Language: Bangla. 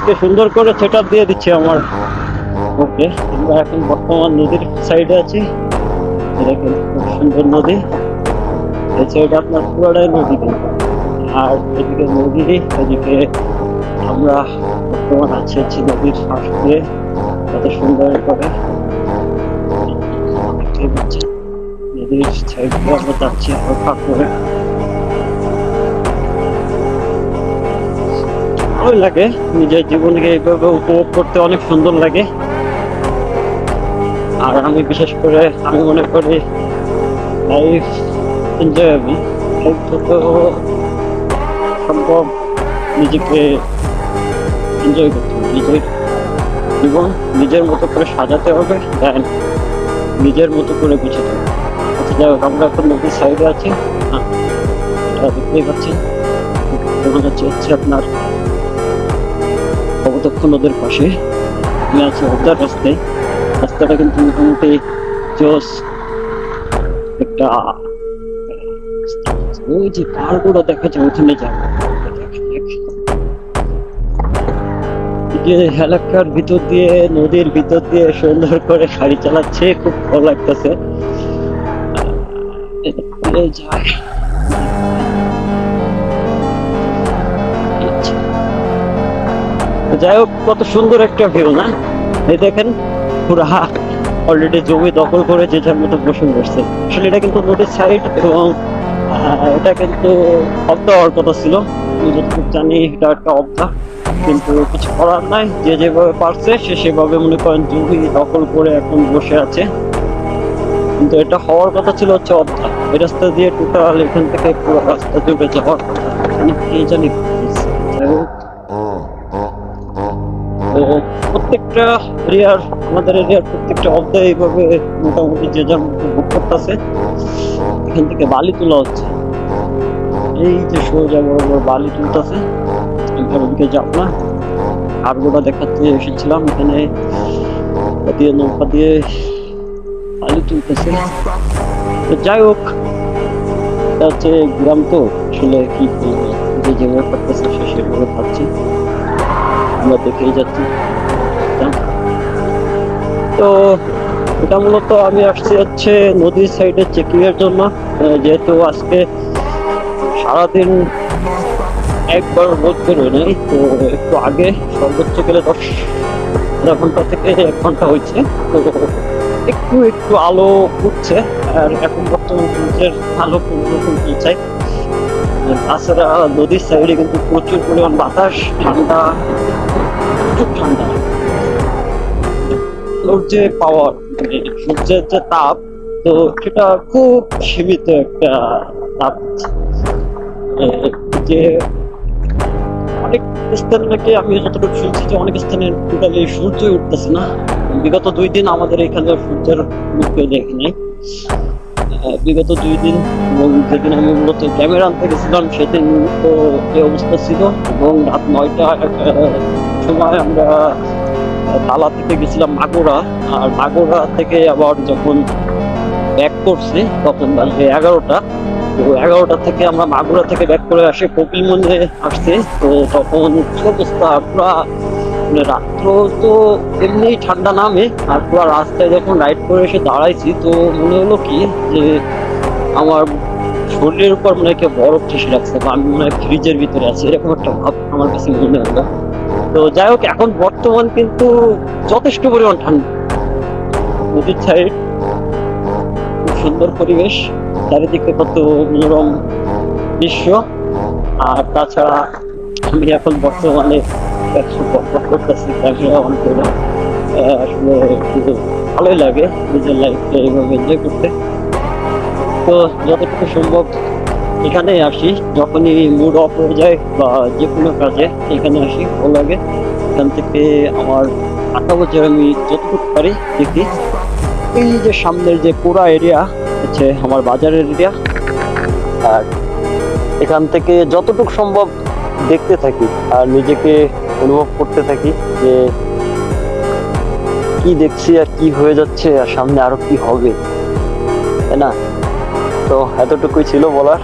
আজকে সুন্দর করে সেট আপ দিয়ে দিচ্ছে আমার। ওকে, আমরা এখন বর্তমান নদীর সাইডে আছি। দেখেন খুব সুন্দর নদী। এই সাইডে আপনার পুরোটাই নদী, আর এদিকে নদী, এদিকে আমরা বর্তমান আছি হচ্ছে নদীর পাশ দিয়ে। কত সুন্দর করে নদীর সাইড দিয়ে আমরা যাচ্ছি হালকা করে। ভালোই লাগে, নিজের জীবনকে এইভাবে উপভোগ করতে অনেক সুন্দর লাগে। আর আমি বিশেষ করে আমি মনে করি লাইফ এনজয়েবল, লাইফ যত সম্ভব নিজেকে এনজয় করতে হবে। নিজের জীবন নিজের মতো করে সাজাতে হবে, দেন নিজের মতো করে গুছাতে হবে। আচ্ছা যাই হোক, আমরা এখন নদীর সাইডে আছি। এটা দেখতেই পাচ্ছেন, দেখা যাচ্ছে হচ্ছে আপনার কপোতাক্ষ নদীর পাশে। আমি আছি হদ্দার রাস্তায়। রাস্তাটা কিন্তু মোটামুটি জোস একটা। ওই যে পাহাড়গুলো দেখা যায় ওখানে যাবো। যে এলাকার ভিতর দিয়ে, নদীর ভিতর দিয়ে সুন্দর করে গাড়ি চালাচ্ছে, খুব ভালো লাগতেছে। যাই হোক, কত সুন্দর একটা ভিউ না? এই দেখেন পুরা অলরেডি জমি দখল করে যে যার মতো বসে বসছে। আসলে এটা কিন্তু নদীর সাইড, এবং এটা কিন্তু অবদা হওয়ার কথা ছিল। আমি যতটুকু জানি এটা একটা অবদা, কিন্তু কিছু করার নাই। যে যেভাবে পারছে সে সেভাবে মনে করেন জমি দখল করে এখন বসে আছে। কিন্তু এটা হওয়ার কথা ছিল হচ্ছে অবদা। এই রাস্তা দিয়ে টোটাল এখান থেকে পুরো রাস্তা জুড়ে যাওয়ার কথা। কে জানি। যাই হোক, প্রত্যেকটা এরিয়ার, আমাদের এরিয়ার প্রত্যেকটা অবদা এইভাবে মোটামুটি যে যার মতো ভোগ করতেছে। এখান থেকে বালি তোলা হচ্ছে, এই যে সোজা বড় বড় বালি তুলতেছে। ওদিকে যাব না, আর গোটা দেখাতে এসেছিলাম। এখানে দিয়ে নৌকা দিয়ে বালি তুলতেছে। যাই হোক, এটা হচ্ছে গ্রাম, তো আসলে কি যে যেভাবে করতেছে সে সেভাবে থাকছি, আমরা দেখেই যাচ্ছি। তো এটা মূলত আমি আসছি হচ্ছে নদীর সাইডে চেকিং এর জন্য। যেহেতু আজকে সারাদিন একবার রোদ বেরোয় নাই, তো একটু আগে সর্বোচ্চ গেলে 10 ঘন্টা থেকে 1 ঘন্টা হয়েছে। তো একটু একটু আলো উঠছে, আর এখন বর্তমান সূর্যের আলো কোনোরকম পৌঁছায়। তাছাড়া নদীর সাইডে কিন্তু প্রচুর পরিমাণ বাতাস, ঠান্ডা, প্রচুর ঠান্ডা। ওর যে পাওয়ার, মানে সূর্যের যে তাপ, তো সেটা খুব সীমিত একটা তাপ। যে অনেক স্থানে নাকি আমি যতটুকু শুনছি যে অনেক স্থানে টোটালি সূর্যই উঠতেছে না। বিগত 2 দিন আমাদের এখানে সূর্যের মুখে দেখি নাই। বিগত 2 দিন, এবং যেদিন আমি মূলত ক্যামেরা আনতে গেছিলাম সেদিন তো এই অবস্থা ছিল। এবং রাত 9টা সময় আমরা তালা থেকে গেছিলাম মাগুরা, আর মাগুরা থেকে আবার যখন ব্যাক করছি তখন বাজে 11টা। তো 11টা থেকে আমরা মাগুরা থেকে ব্যাক করে আসে কপিলমন্দিরে আসছে। তো তখন কি অবস্থা, পুরা মানে রাত্র তো এমনি ঠান্ডা নামে, আর পুরো রাস্তায় যখন রাইড করে এসে দাঁড়াইছি, তো মনে হলো কি যে আমার শরীরের উপর মনে হয় কেউ বরফ ঠেসে রাখছে, বা আমি মনে হয় ফ্রিজের ভিতরে আছি, এরকম একটা ভাব আমার কাছে মনে হলো। তো যাই হোক, এখন বর্তমান কিন্তু যথেষ্ট পরিমাণ ঠান্ডা। নদীর সাইড, খুব সুন্দর পরিবেশ, চারিদিকে কত মনোরম দৃশ্য। আর তাছাড়া আমি এখন বর্তমানে করতেছি ক্যামেরা অন করে। আসলে একটু ভালোই লাগে নিজের লাইফটা এইভাবে এনজয় করতে। তো যতটুকু সম্ভব এখানে আসি, যখনই মুড অফ হয়ে যায় বা যে কোনো কাজে এখানে আসি, ভালো লাগে। এখান থেকে আমার 8 বছর আমি যতটুকু পারি দেখি। এই যে সামনের যে পুরা এরিয়া হচ্ছে আমার বাজারের এরিয়া, আর এখান থেকে যতটুকু সম্ভব দেখতে থাকি আর নিজেকে অনুভব করতে থাকি যে কি দেখছি আর কি হয়ে যাচ্ছে, আর সামনে আরো কি হবে, তাই না? তো এতটুকুই ছিল বলার।